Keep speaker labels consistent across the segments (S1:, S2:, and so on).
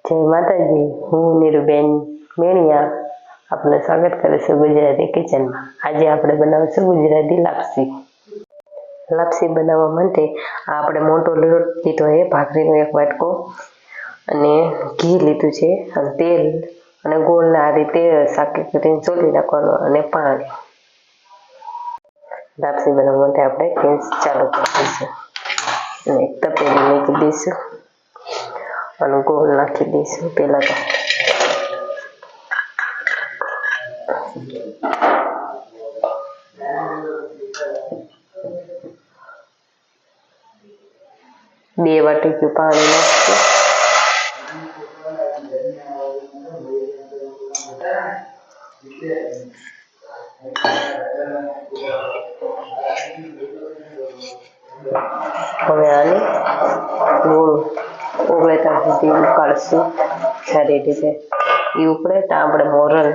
S1: જય માતાજી, હું નીરુબેન મેણિયા આપનું સ્વાગત કરું છું ગુજરાતી કિચનમાં। આજે આપણે બનાવશું ગુજરાતી લાપસી। લાપસી બનાવવા માટે આપણે મોટો લોટ લીધો છે, ભાખરીનો એક વાટકો અને ઘી લીધું છે અને તેલ અને ગોળને આ રીતે સાકી કરીને ચોલી નાખવાનો અને પાણી। લાપસી બનાવવા માટે આપણે ગેસ ચાલુ કરી દઈશું અને એક તપેલી મૂકી દઈશું અને ગોળ નાખી દઈશું। પહેલા તો બે વાટકી પાણી નાખીશું। હવે આને ગોળ ઓગળે ત્યાં સુધી ઉકાળશું સારી રીતે। એ ઉકળે તો આપણે મોરલ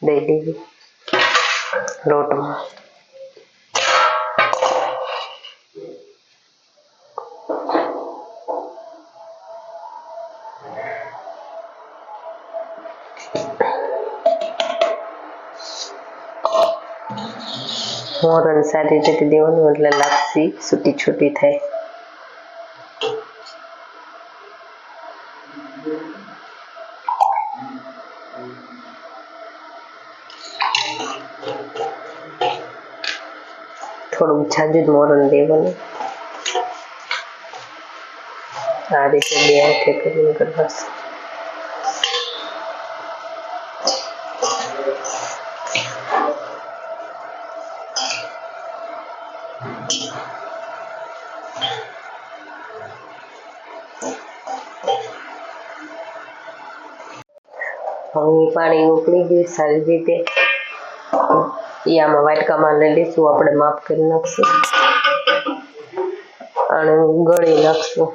S1: દઈ દઈએ લોટમાં। મોરલ સારી રીતે દેવાનું એટલે લાપસી છૂટી છૂટી થાય। થોડું જાજુ જ મોરલ દેવાનું। આ રીતે બે હાથે કરીને કરવાશે। હવે પાણી ઉકળી ગયું સારી રીતે। એ આમાં વાટકામાં લઈ લઈશું, આપણે માપ કરી નાખશું અને ગળી નાખશું।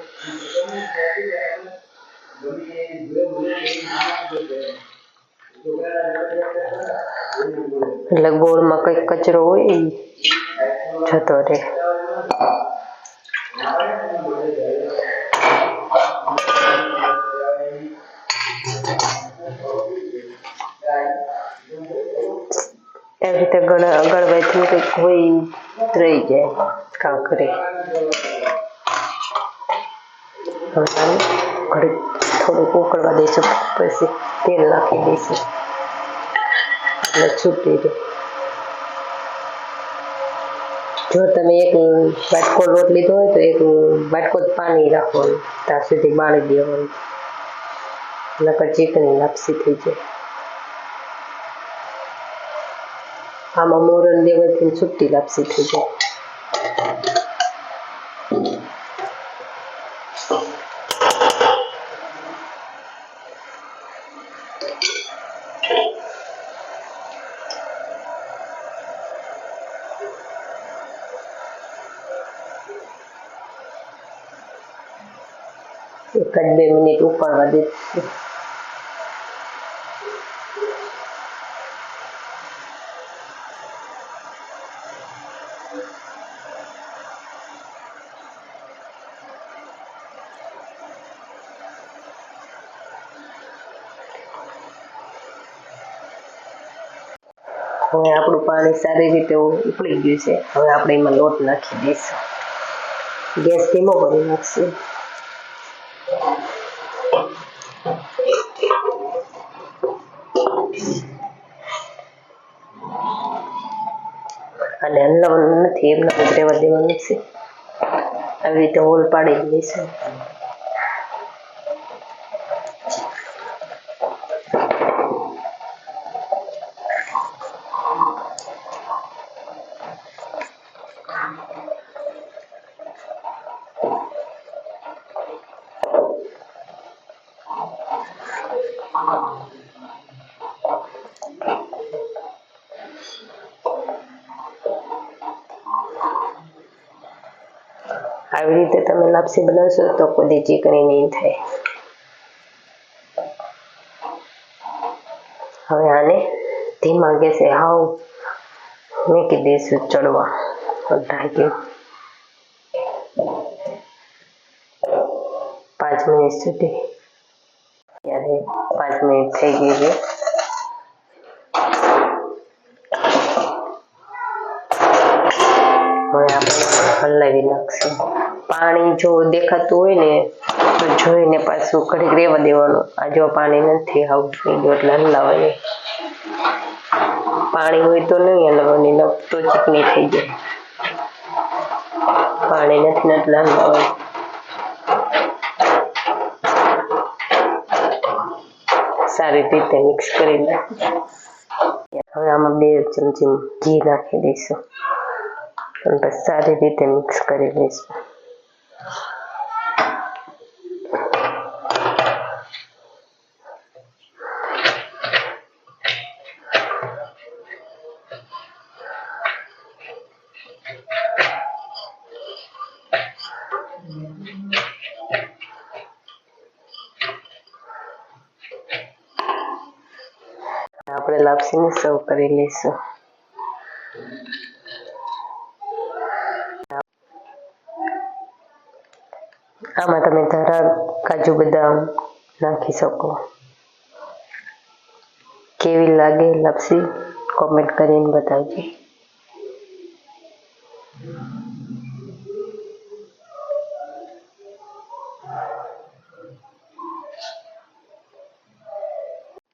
S1: એટલે ગોળમાં કંઈક કચરો હોય એ જતો રહે। એવી રીતે ગળવાથી કંઈક હોય રહી જાય કાંકરી। હવે ઘડીક થોડુંક ઉકળવા દઈશું, પછી તેલ નાખી દઈશું એટલે છૂટી રહે। જો તમે એક વાટકો લોટ લીધો હોય તો એક વાટકો જ પાણી રાખવાનું, ત્યાં સુધી બાળી દેવાનું, નકર ચીકણી લાપસી થઈ જાય। આમાં મોરલ દેવાથી છૂટી લાપસી થઈ જાય। એક જ 2 મિનિટ ઉકળવા દઈશું। હવે આપણું પાણી સારી રીતે ઉકળી ગયું છે। હવે આપણે એમાં લોટ નાખી દઈશું, ગેસ ધીમો કરી નાખશું અને હલાવવાનું નથી, એમના જ રહેવા દેવાનું છે। આવી રીતે હોલ પાડી દઈશું। આવી રીતે તમે લાપસી બનાવશો તો કોઈ ચીકણી નહીં થાય। હવે આને ધીમા ગેસે હાવ મૂકી દઈશું ચડવા ઢાંકી 5 મિનિટ સુધી। ત્યારે 5 મિનિટ થઈ ગઈ છે. હવે આપણે હલાવી નાખશું. પાણી જો દેખાતું હોય ને તો જોઈને પાછું ઘડીક રહેવા દેવાનું. આ જો પાણી નથી આવતું એટલે હલાવવાની. પાણી હોય તો નહીં હલાવવાની, તો ચીકણી થઈ જાય. પાણી નથી ને એટલે હલાવવાની. સારી રીતે મિક્સ કરી નાખીશું. હવે આમાં 2 ચમચી ઘી નાખી દઈશું અને પછી સારી રીતે મિક્સ કરી લઈશું. આપણે લાપસીને સર્વ કરી લઈશું. આમાં તમે ધાણા, કાજુ, બદામ નાખી શકો. કેવી લાગે લાપસી કોમેન્ટ કરીને બતાવજો.